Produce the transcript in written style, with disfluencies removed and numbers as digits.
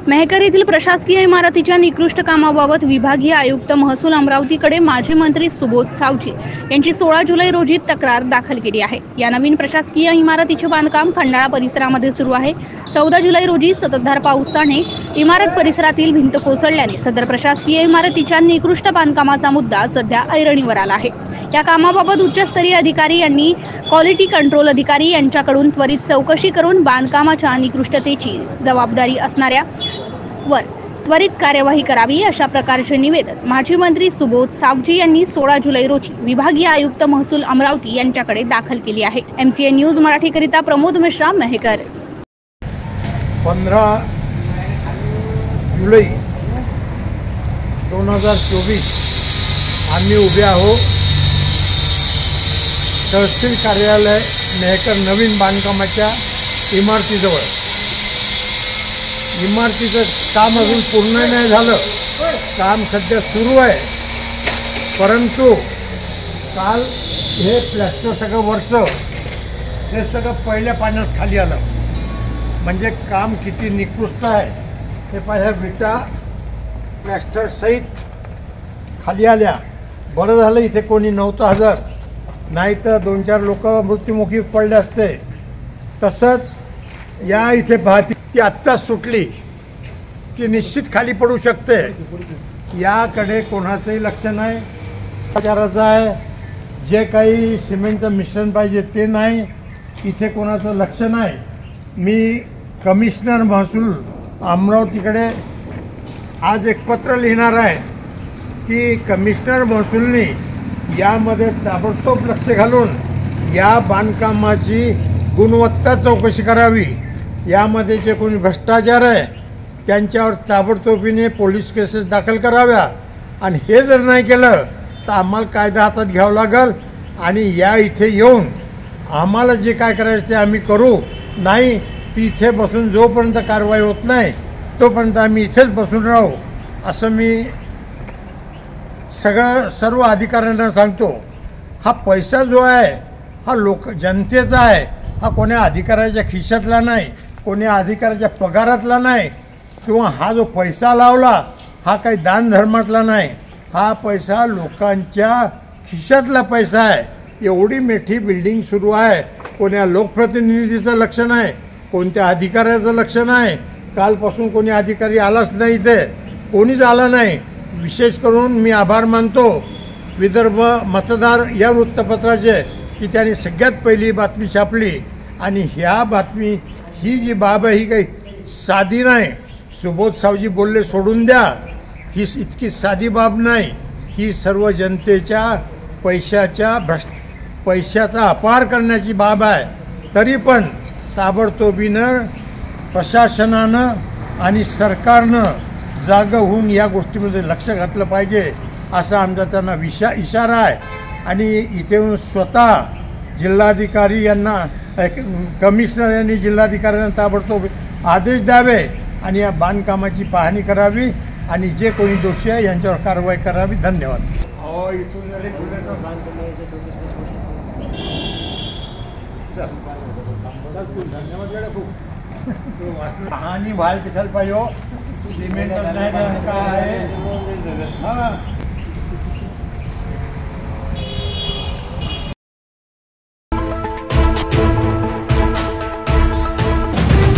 मेहकर येथील प्रशासकीय इमारतीच्या निकृष्ट कामाबाबत विभागीय आयुक्त महसूल अमरावतीकडे माजी मंत्री सुबोध सावजी यांची 16 जुलै रोजी तक्रार दाखल केली आहे। या नवीन प्रशासकीय इमारतीचे बांधकाम खंडाळा परिसरामध्ये सुरू आहे। 14 जुलै रोजी संततधार पावसाने इमारत परिसरातील भिंत कोसळल्याने सदर प्रशासकीय इमारतीच्या निकृष्ट बांधकामाचा मुद्दा सध्या ऐरणीवर आला आहे। या कामाबाबत उच्चस्तरीय अधिकारी यांनी क्वालिटी कंट्रोल अधिकारी यांच्याकडून त्वरित चौकशी करून बांधकामाच्या निकृष्टतेची जबाबदारी असणाऱ्या वर त्वरित कार्यवाही करावी, अशा प्रकारचे निवेदन माजी मंत्री सुबोध सावजी यांनी 16 जुलै रोजी विभागीय आयुक्त महसूल अमरावती यांच्याकडे दाखल केली आहे। MCA न्यूज मराठीकरिता प्रमोद मिश्रा, मेहकर। 15 जुलै 2024 आम्ही उभे आहोत तहसील कार्यालय मेहकर नवीन बांधकामाच्या इमारतीजवळ। इमारतीचं काम अजून पूर्ण नाही झालं, काम सध्या सुरू आहे, परंतु काल हे प्लॅस्टर सगळं वरचं हे सगळं पहिल्या पाण्यात खाली आलं। म्हणजे काम किती निकृष्ट आहे हे पाहिजे। विटा प्लॅस्टर सहित खाली आल्या। बरं झालं इथे कोणी नव्हतं हजर, नाही तर 2-4 लोक मृत्युमुखी पडले असते। तसंच या इथे पाहती की आत्ताच सुटली की निश्चित खाली पडू शकते, याकडे कोणाचंही लक्ष नाही। विचारायचं आहे, जे काही सिमेंटचं मिश्रण पाहिजे ते नाही, इथे कोणाचं लक्ष नाही। मी कमिशनर महसूल अमरावतीकडे आज एक पत्र लिहिणार आहे की कमिशनर महसूलनी यामध्ये ताबडतोब लक्ष घालून या बांधकामाची गुणवत्ता चौकशी करावी। यामध्ये जे कोणी भ्रष्टाचार आहे त्यांच्यावर ताबडतोबीने पोलीस केसेस दाखल कराव्या, आणि हे जर नाही केलं तर आम्हाला कायदा हातात घ्यावा लागेल, आणि या इथे येऊन आम्हाला जे काय करायचं ते आम्ही करू। नाही तिथे बसून जोपर्यंत कारवाई होत नाही तोपर्यंत आम्ही इथेच बसून राहू, असं मी सर्व अधिकाऱ्यांना सांगतो। हा पैसा जो आहे हा जनतेचा आहे, हा कोण्या अधिकाऱ्याच्या खिशातला नाही, कोण्या अधिकाऱ्याच्या पगारातला नाही, किंवा हा जो पैसा लावला हा काही दान धर्मातला नाही, हा पैसा लोकांच्या खिशातला पैसा आहे। एवढी मोठी बिल्डिंग सुरू आहे, कोण्या लोकप्रतिनिधीचं लक्ष नाही, कोणत्या अधिकाऱ्याचं लक्ष नाही। कालपासून कोणी अधिकारी आलाच नाही, इथे कोणीच आला नाही। विशेष करून मी आभार मानतो विदर्भ मतदार या वृत्तपत्राचे की त्यांनी सगळ्यात पहिली बातमी छापली, आणि ह्या बातमी ही जी बाब आहे ही काही साधी नाही। सुबोध सावजी बोलले सोडून द्या, ही इतकी साधी बाब नाही, ही सर्व जनतेच्या पैशाचा अपार करण्याची बाब आहे। तरी पण ताबडतोबीनं प्रशासनानं आणि सरकारनं जागं होऊन या गोष्टीमध्ये लक्ष घातलं पाहिजे, असा आमचा त्यांना इशारा आहे। आणि इथे स्वतः जिल्हाधिकारी यांना कमिशनर यांनी जिल्हाधिकाऱ्यांना ताबडतोब आदेश द्यावे आणि या बांधकामाची पाहणी करावी, आणि जे कोणी दोषी आहे यांच्यावर कारवाई करावी। धन्यवाद। पाहणी व्हायला कशाला पाहिजे, सिमेंटच नाही काय आहे।